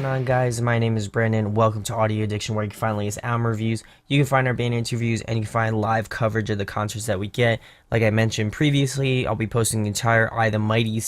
on, guys? My name is Brandon. Welcome to Audio Addiction, where you can find latest album reviews, you can find our band interviews, and you can find live coverage of the concerts that we get. Like I mentioned previously, I'll be posting the entire I the Mighty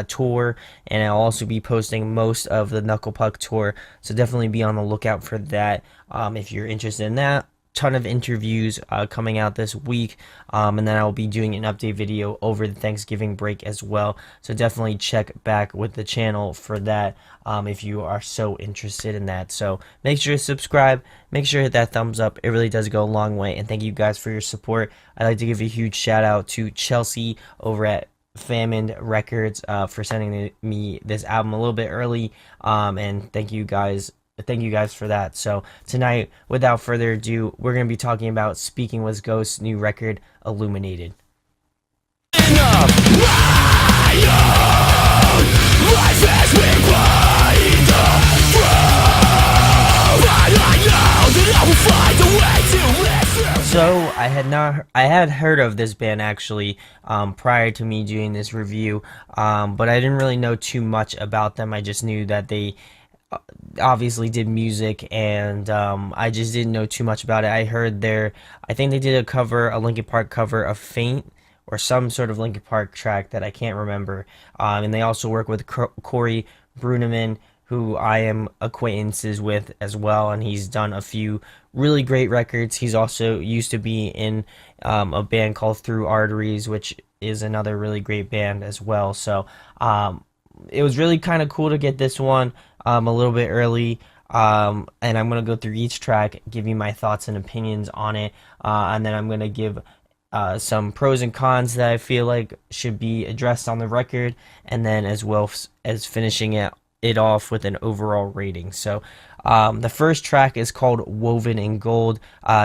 tour, and I'll also be posting most of the Knuckle Puck tour, so definitely be on the lookout for that if you're interested in that. Ton of interviews coming out this week, and then I'll be doing an update video over the Thanksgiving break as well, so definitely check back with the channel for that if you are so interested in that. So make sure to subscribe, make sure to hit that thumbs up. It really does go a long way, and thank you guys for your support. I'd like to give a huge shout out to Chelsea over at Famine Records for sending me this album a little bit early, and thank you guys for that. So tonight, without further ado, we're going to be talking about Speaking with Ghosts' new record, Illuminated. So I had heard of this band actually prior to me doing this review, but I didn't really know too much about them. I just knew that they obviously did music, and I just didn't know too much about it. I think they did a Linkin Park cover of Faint, or some sort of Linkin Park track that I can't remember, and they also work with Corey Bruneman, who I am acquaintances with as well, and he's done a few really great records. He's also used to be in a band called Through Arteries, which is another really great band as well. So it was really kind of cool to get this one a little bit early, and I'm going to go through each track, give you my thoughts and opinions on it, and then I'm going to give some pros and cons that I feel like should be addressed on the record, and then as well as finishing it off with an overall rating. So the first track is called Woven in Gold.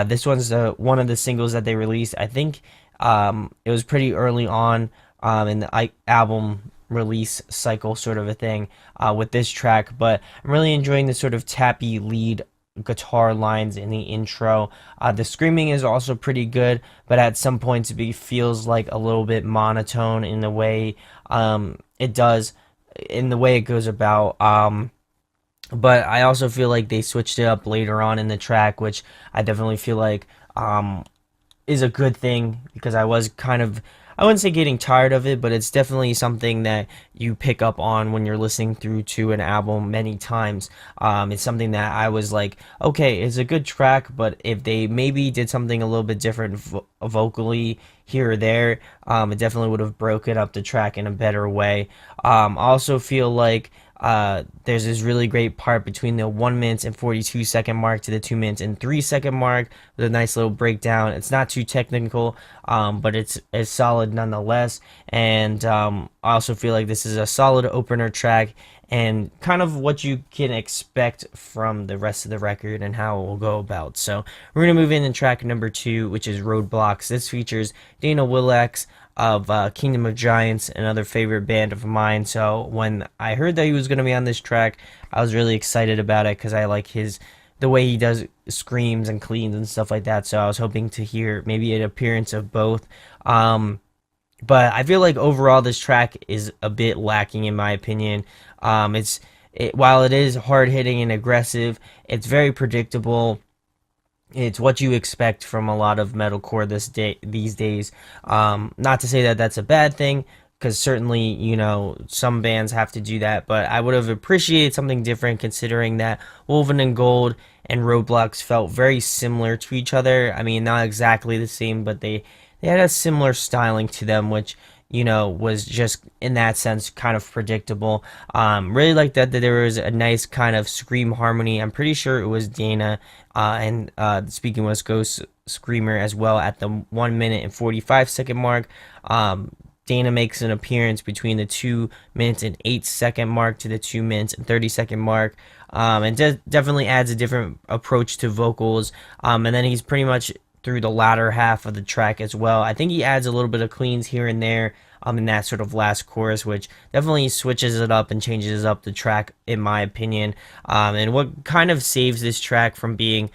This one's one of the singles that they released. I think it was pretty early on in the album release cycle, sort of a thing, with this track, but I'm really enjoying the sort of tappy lead guitar lines in the intro. The screaming is also pretty good, but at some points it feels like a little bit monotone in the way it goes about, but I also feel like they switched it up later on in the track, which I definitely feel like is a good thing, because I was kind of, I wouldn't say getting tired of it, but it's definitely something that you pick up on when you're listening through to an album many times. It's something that I was like, okay, it's a good track, but if they maybe did something a little bit different vocally here or there, it definitely would have broken up the track in a better way. I also feel like there's this really great part between the 1 minute and 42-second mark to the 2 minutes and 3-second mark with a nice little breakdown. It's not too technical, but it's solid nonetheless. And I also feel like this is a solid opener track, and kind of what you can expect from the rest of the record and how it will go about. So we're going to move into track number 2, which is Roadblocks. This features Dana Willax of Kingdom of Giants, another favorite band of mine. So when I heard that he was going to be on this track, I was really excited about it, because I like the way he does screams and cleans and stuff like that. So I was hoping to hear maybe an appearance of both. But I feel like overall this track is a bit lacking in my opinion. While it is hard hitting and aggressive, it's very predictable. It's what you expect from a lot of metalcore these days. Not to say that that's a bad thing, because certainly, some bands have to do that, but I would have appreciated something different, considering that Woven in Gold and Roadblocks felt very similar to each other. I mean, not exactly the same, but they had a similar styling to them, which was just in that sense kind of predictable. Really like that there was a nice kind of scream harmony. I'm pretty sure it was Dana and Speaking with Ghost Screamer as well at the 1 minute and 45-second mark. Dana makes an appearance between the 2 minutes and 8-second mark to the 2 minutes and 30-second mark, and definitely adds a different approach to vocals. And then he's pretty much through the latter half of the track as well. I think he adds a little bit of cleans here and there in that sort of last chorus, which definitely switches it up and changes up the track, in my opinion. And what kind of saves this track from being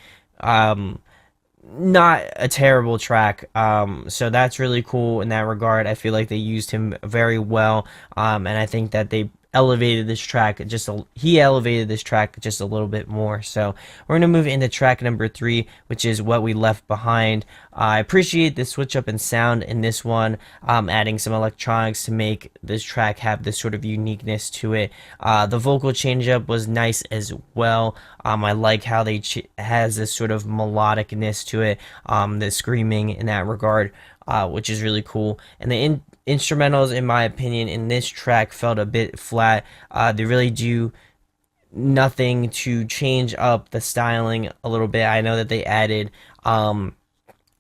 not a terrible track. So that's really cool in that regard. I feel like they used him very well, and I think that they elevated this track he elevated this track just a little bit more. So we're gonna move into track number 3, which is What We Left Behind. I appreciate the switch up in sound in this one, adding some electronics to make this track have this sort of uniqueness to it. The vocal change up was nice as well. I like how they has this sort of melodicness to it, the screaming in that regard, which is really cool. And the instrumentals, in my opinion, in this track felt a bit flat. They really do nothing to change up the styling a little bit. I know that they added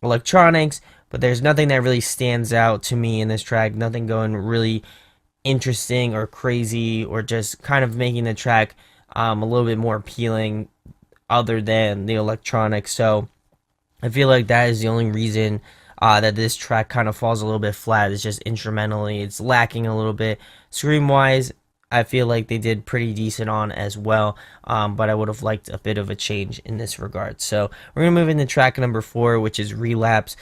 electronics, but there's nothing that really stands out to me in this track. Nothing going really interesting or crazy, or just kind of making the track a little bit more appealing other than the electronics. So I feel like that is the only reason that this track kind of falls a little bit flat. It's just instrumentally, it's lacking a little bit. Scream wise, I feel like they did pretty decent on as well, but I would have liked a bit of a change in this regard. So we're going to move into track number 4, which is Relapse.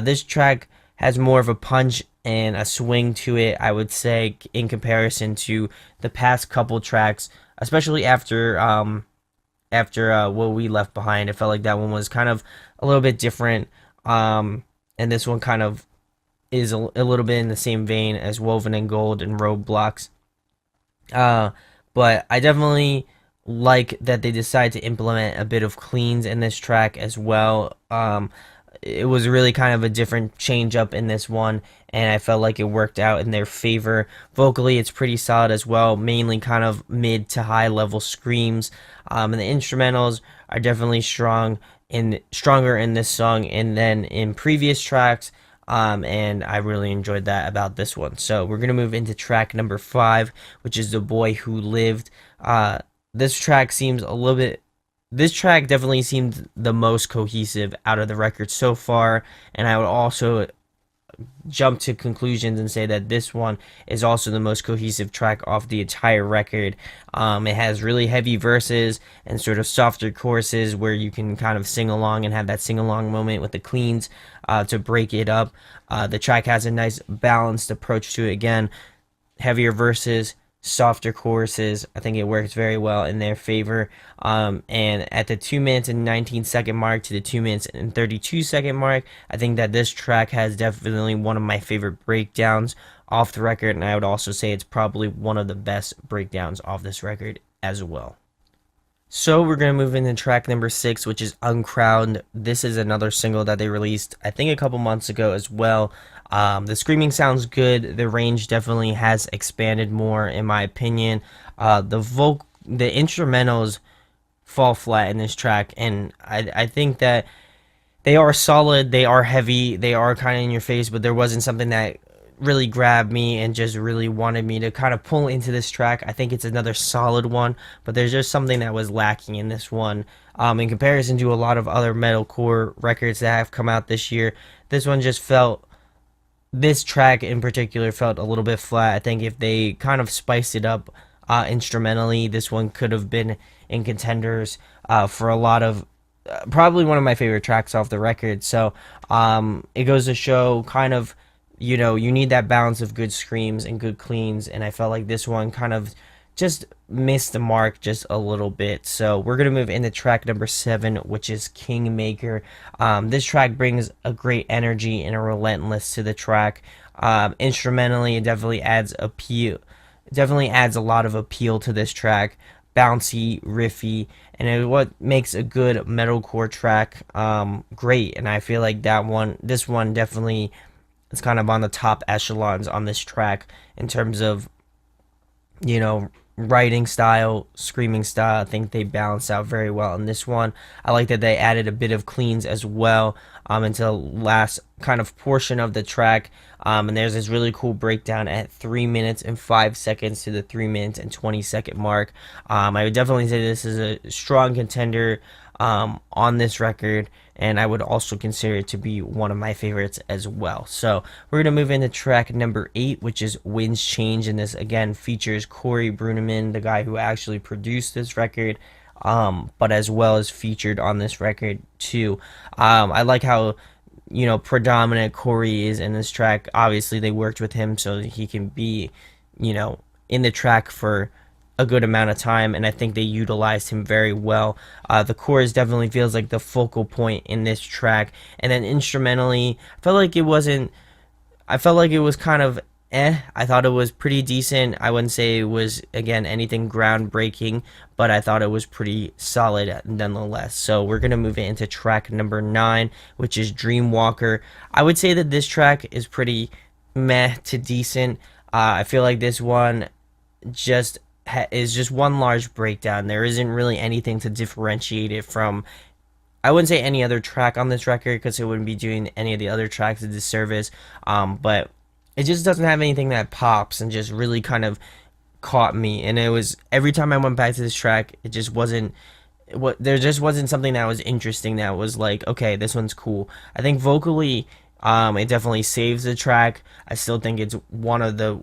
This track has more of a punch and a swing to it, I would say, in comparison to the past couple tracks, especially after What We Left Behind. I felt like that one was kind of a little bit different, and this one kind of is a little bit in the same vein as Woven in Gold and Roadblocks. But I definitely like that they decided to implement a bit of cleans in this track as well. It was really kind of a different change up in this one, and I felt like it worked out in their favor. Vocally, it's pretty solid as well, mainly kind of mid to high level screams. And the instrumentals are definitely stronger in this song and then in previous tracks. And I really enjoyed that about this one. So we're gonna move into track number 5, which is The Boy Who Lived. This track seems a little bit. This track definitely seemed the most cohesive out of the record so far, and I would also jump to conclusions and say that this one is also the most cohesive track off the entire record. It has really heavy verses and sort of softer choruses where you can kind of sing along and have that sing along moment with the cleans to break it up. The track has a nice balanced approach to it. Again, heavier verses, softer choruses. I think it works very well in their favor. And at the 2 minutes and 19-second mark to the 2 minutes and 32-second mark, I think that this track has definitely one of my favorite breakdowns off the record, and I would also say it's probably one of the best breakdowns off this record as well. So we're going to move into track number 6, which is Uncrowned. This is another single that they released, I think, a couple months ago as well. The screaming sounds good. The range definitely has expanded more, in my opinion. The instrumentals fall flat in this track, and I think that they are solid, they are heavy, they are kind of in your face, but there wasn't something that really grabbed me and just really wanted me to kind of pull into this track. I think it's another solid one, but there's just something that was lacking in this one. In comparison to a lot of other metalcore records that have come out this year, this track in particular felt a little bit flat. I think if they kind of spiced it up instrumentally, this one could have been in contenders for a lot of probably one of my favorite tracks off the record. So it goes to show kind of, you need that balance of good screams and good cleans, and I felt like this one kind of just missed the mark just a little bit. So we're going to move into track number 7, which is Kingmaker. This track brings a great energy and a relentless to the track. Instrumentally, it definitely adds a lot of appeal to this track. Bouncy, riffy, and what makes a good metalcore track great. And I feel like this one definitely is kind of on the top echelons on this track in terms of, writing style, screaming style. I think they balance out very well in this one. I like that they added a bit of cleans as well into the last kind of portion of the track. And there's this really cool breakdown at 3 minutes and 5 seconds to the 3 minutes and 20-second mark. I would definitely say this is a strong contender on this record, and I would also consider it to be one of my favorites as well. So we're going to move into track number 8, which is Winds Change, and this again features Corey Bruneman, the guy who actually produced this record, but as well as featured on this record too. I like how predominant Corey is in this track. Obviously they worked with him so that he can be in the track for a good amount of time, and I think they utilized him very well. The chorus definitely feels like the focal point in this track, and then instrumentally, I felt like it was kind of I thought it was pretty decent. I wouldn't say it was, again, anything groundbreaking, but I thought it was pretty solid nonetheless. So we're going to move it into track number 9, which is Dreamwalker. I would say that this track is pretty meh to decent. I feel like this one just is just one large breakdown. There isn't really anything to differentiate it from, I wouldn't say, any other track on this record, because it wouldn't be doing any of the other tracks a disservice. But it just doesn't have anything that pops and just really kind of caught me. And it was, every time I went back to this track, it just wasn't what there just wasn't something that was interesting, that was like, okay, this one's cool. I think vocally, it definitely saves the track. I still think it's one of the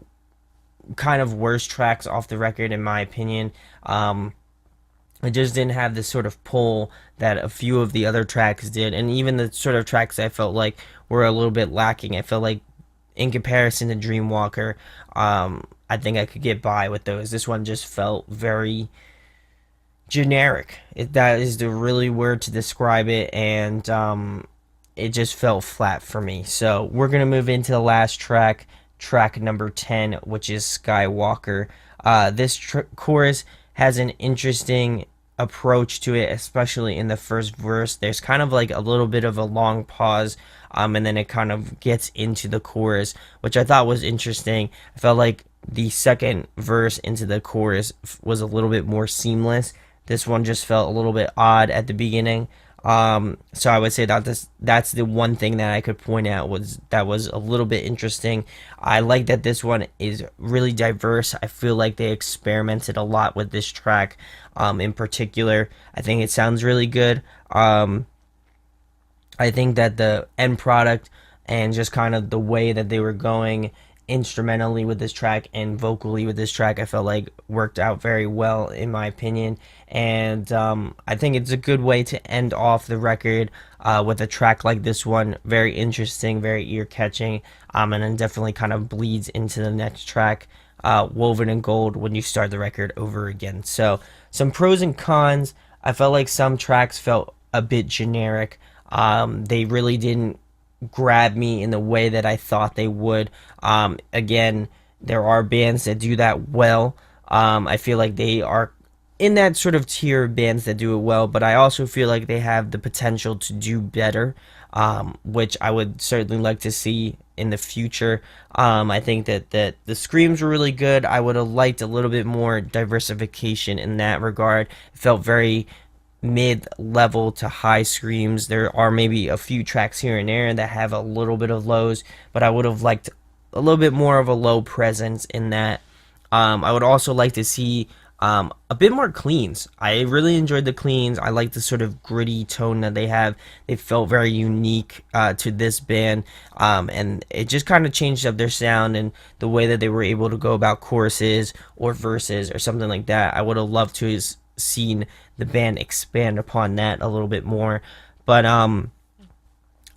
kind of worst tracks off the record in my opinion. It just didn't have this sort of pull that a few of the other tracks did, and even the sort of tracks I felt like were a little bit lacking. I felt like, in comparison to Dreamwalker, I think I could get by with those. This one just felt very generic. That is the really word to describe it, and it just felt flat for me. So we're gonna move into the last track, track number 10, which is Skywalker. This chorus has an interesting approach to it, especially in the first verse. There's kind of like a little bit of a long pause, and then it kind of gets into the chorus, which I thought was interesting. I felt like the second verse into the chorus was a little bit more seamless. This one just felt a little bit odd at the beginning. So I would say that that's the one thing that I could point out was a little bit interesting. I like that this one is really diverse. I feel like they experimented a lot with this track, in particular. I think it sounds really good. I think that the end product and just kind of the way that they were going instrumentally with this track and vocally with this track, I felt like worked out very well in my opinion. And I think it's a good way to end off the record with a track like this one. Very interesting, very ear catching, and then definitely kind of bleeds into the next track, Woven in Gold, when you start the record over again. So some pros and cons. I felt like some tracks felt a bit generic. They really didn't grab me in the way that I thought they would. Again, there are bands that do that well. I feel like they are in that sort of tier of bands that do it well, but I also feel like they have the potential to do better, which I would certainly like to see in the future. I think that the screams were really good. I would have liked a little bit more diversification in that regard. It felt very mid-level to high screams. There are maybe a few tracks here and there that have a little bit of lows, but I would have liked a little bit more of a low presence in that. I would also like to see a bit more cleans. I really enjoyed the cleans. I like the sort of gritty tone that they have. They felt very unique to this band, and it just kind of changed up their sound and the way that they were able to go about choruses or verses or something like that. I would have loved to have seen the band expand upon that a little bit more. But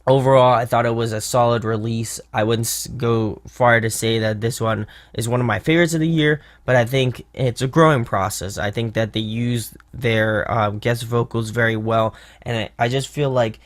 overall, I thought it was a solid release. I wouldn't go far to say that this one is one of my favorites of the year, but I think it's a growing process. I think that they use their guest vocals very well, and I just feel like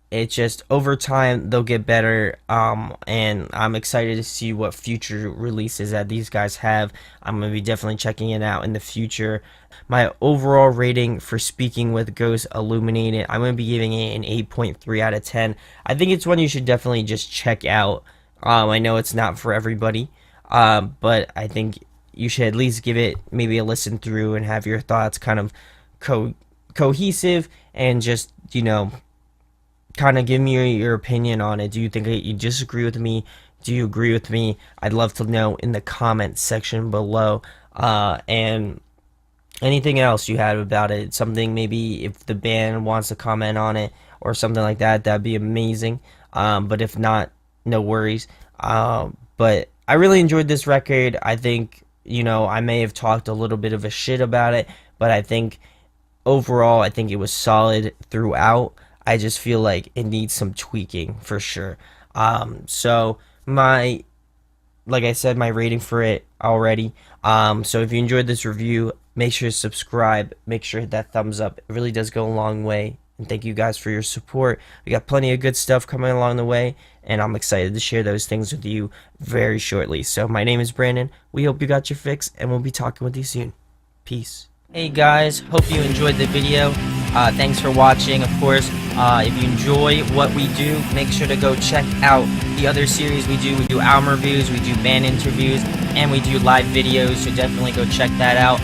it's just over time they'll get better, and I'm excited to see what future releases that these guys have. I'm going to be definitely checking it out in the future. My overall rating for Speaking with Ghosts Illuminated, I'm going to be giving it an 8.3 out of 10. I think it's one you should definitely just check out. I know it's not for everybody, but I think you should at least give it maybe a listen through and have your thoughts kind of cohesive, and just, kind of give me your opinion on it. Do you think that you disagree with me? Do you agree with me? I'd love to know in the comments section below. And anything else you had about it, something maybe if the band wants to comment on it or something like that, that'd be amazing. But if not, no worries. But I really enjoyed this record. I think, I may have talked a little bit of a shit about it, but I think overall, I think it was solid throughout. I just feel like it needs some tweaking for sure. So my like I said, my rating for it already. So if you enjoyed this review, make sure to subscribe. Make sure to hit that thumbs up. It really does go a long way. And thank you guys for your support. We got plenty of good stuff coming along the way, and I'm excited to share those things with you very shortly. So my name is Brandon. We hope you got your fix, and we'll be talking with you soon. Peace. Hey guys, hope you enjoyed the video. Thanks for watching. Of course, if you enjoy what we do, make sure to go check out the other series we do. We do album reviews, we do band interviews, and we do live videos, so definitely go check that out.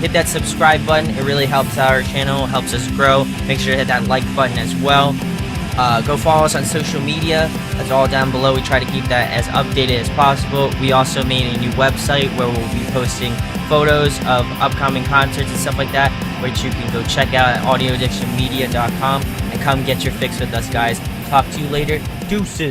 Hit that subscribe button. It really helps out our channel, helps us grow. Make sure to hit that like button as well. Go follow us on social media. That's all down below. We try to keep that as updated as possible. We also made a new website where we'll be posting photos of upcoming concerts and stuff like that, which you can go check out at audioaddictionmedia.com and come get your fix with us, guys. Talk to you later. Deuces.